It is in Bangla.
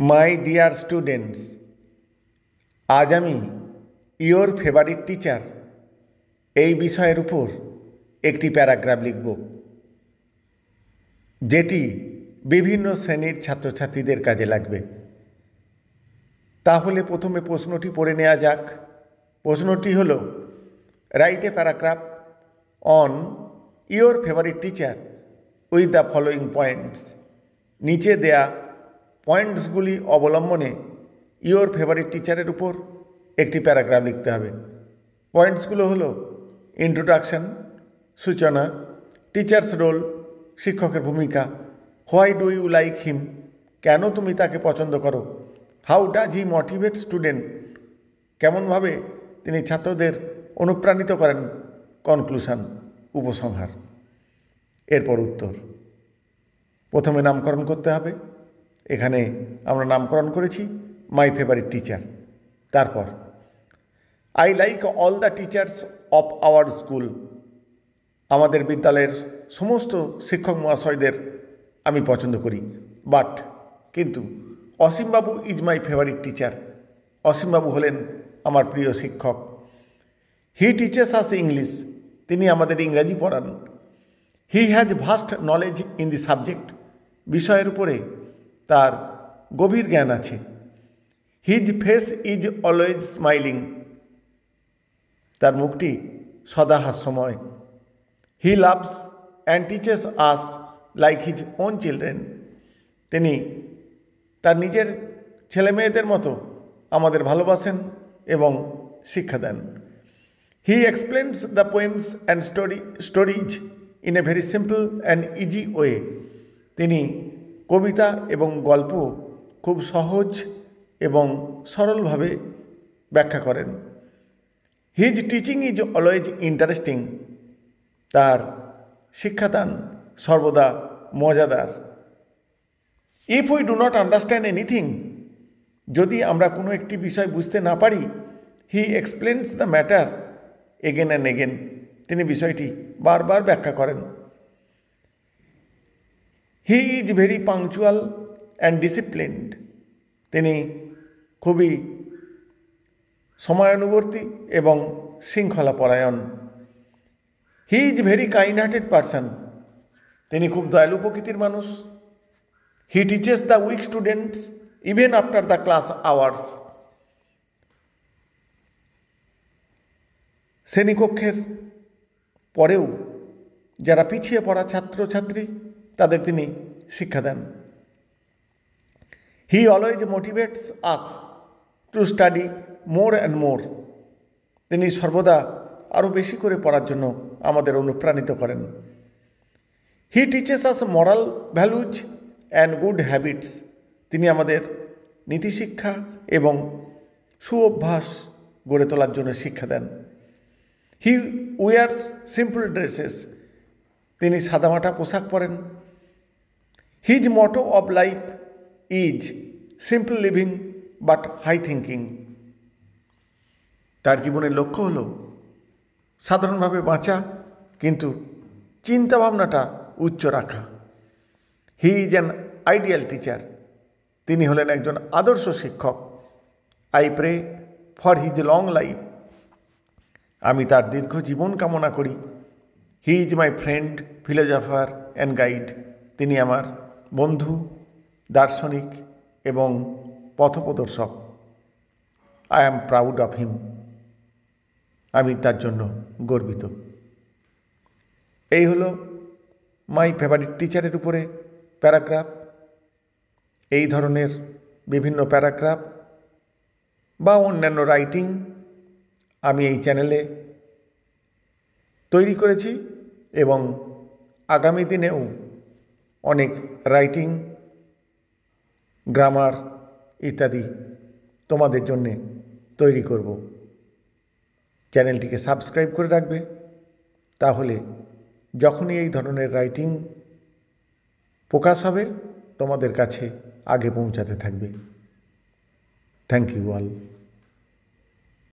মাই ডিয়ার স্টুডেন্টস, আজ আমি ইয়োর ফেভারিট টিচার এই বিষয়ের উপর একটি প্যারাগ্রাফ লিখব, যেটি বিভিন্ন শ্রেণীর ছাত্রছাত্রীদের কাজে লাগবে। তাহলে প্রথমে প্রশ্নটি পড়ে নেওয়া যাক। প্রশ্নটি হলো, write a paragraph on your favourite teacher with the following points. নিচে দেয়া পয়েন্টসগুলি অবলম্বনে ইয়োর ফেভারিট টিচারের উপর একটি প্যারাগ্রাফ লিখতে হবে। পয়েন্টসগুলো হলো ইন্ট্রোডাকশন, সূচনা, টিচার্স রোল, শিক্ষকের ভূমিকা, why do you like him, কেন তুমি তাকে পছন্দ করো, how does he motivate student, কেমনভাবে তিনি ছাত্রদের অনুপ্রাণিত করেন, কনক্লুশন, উপসংহার। এরপর উত্তর। প্রথমে নামকরণ করতে হবে। এখানে আমরা নামকরণ করেছি মাই ফেভারিট টিচার। তারপর I like all the teachers of our school, আমাদের বিদ্যালয়ের সমস্ত শিক্ষক মহাশয়দের আমি পছন্দ করি। বাট কিন্তু অসীমবাবু ইজ মাই ফেভারিট টিচার, অসীমবাবু হলেন আমার প্রিয় শিক্ষক। হি টিচেস আস ইংলিশ, তিনি আমাদের ইংরাজি পড়ান। He has vast knowledge in the subject, বিষয়ের উপরে তার গভীর জ্ঞান আছে। His face is always smiling, তার মুখটি সদা হাস্যময়। He loves and teaches us like his own children, তিনি তার নিজের ছেলে মেয়েদের মতো আমাদের ভালোবাসেন এবং শিক্ষা দেন। He explains the poems and stories in a very simple and easy way, তিনি কবিতা এবং গল্প খুব সহজ এবং সরলভাবে ব্যাখ্যা করেন। His teaching is always interesting, তার শিক্ষাদান সর্বদা মজাদার। If we do not understand anything, যদি আমরা কোনো একটি বিষয় বুঝতে না পারি, he explains the matter again and again, তিনি বিষয়টি বারবার ব্যাখ্যা করেন। He is very punctual and disciplined, তিনি খুবই সময়ানুবর্তী এবং শৃঙ্খলাপরায়ণ। He is very kind hearted person, তিনি খুব দয়ালু প্রকৃতির মানুষ। He teaches the weak students even after the class hours, শ্রেণীকক্ষের পরেও যারা পিছিয়ে পড়া ছাত্রছাত্রী তাদের তিনি শিক্ষা দেন। He always motivates us to study more and more, তিনি সর্বদা আরও বেশি করে পড়ার জন্য আমাদের অনুপ্রাণিত করেন। He teaches us moral values and good habits, তিনি আমাদের নীতিশিক্ষা এবং সুঅভ্যাস গড়ে তোলার জন্য শিক্ষা দেন। হি উইয়ার্স সিম্পল ড্রেসেস, তিনি সাদামাটা পোশাক পরেন। His motto of life is simple living but high thinking, তার জীবনের লক্ষ্য হল সাধারণভাবে বাঁচা কিন্তু চিন্তাভাবনাটা উচ্চ রাখা। He is an ideal teacher, তিনি হলেন একজন আদর্শ শিক্ষক। I pray for his long life, আমি তার দীর্ঘ জীবন কামনা করি। He is my friend, philosopher and guide, তিনি আমার বন্ধু, দার্শনিক এবং পথপ্রদর্শক। I am proud of him, আমি তার জন্য গর্বিত। এই হলো মাই ফেভারিট টিচারের উপরে প্যারাগ্রাফ। এই ধরনের বিভিন্ন প্যারাগ্রাফ বা অন্যান্য রাইটিং আমি এই চ্যানেলে তৈরি করেছি এবং আগামী দিনেও অনেক রাইটিং, গ্রামার ইত্যাদি তোমাদের জন্যে তৈরি করব। চ্যানেলটিকে সাবস্ক্রাইব করে রাখবে, তাহলে যখনই এই ধরনের রাইটিং প্রকাশ হবে তোমাদের কাছে আগে পৌঁছাতে থাকবে। Thank you all.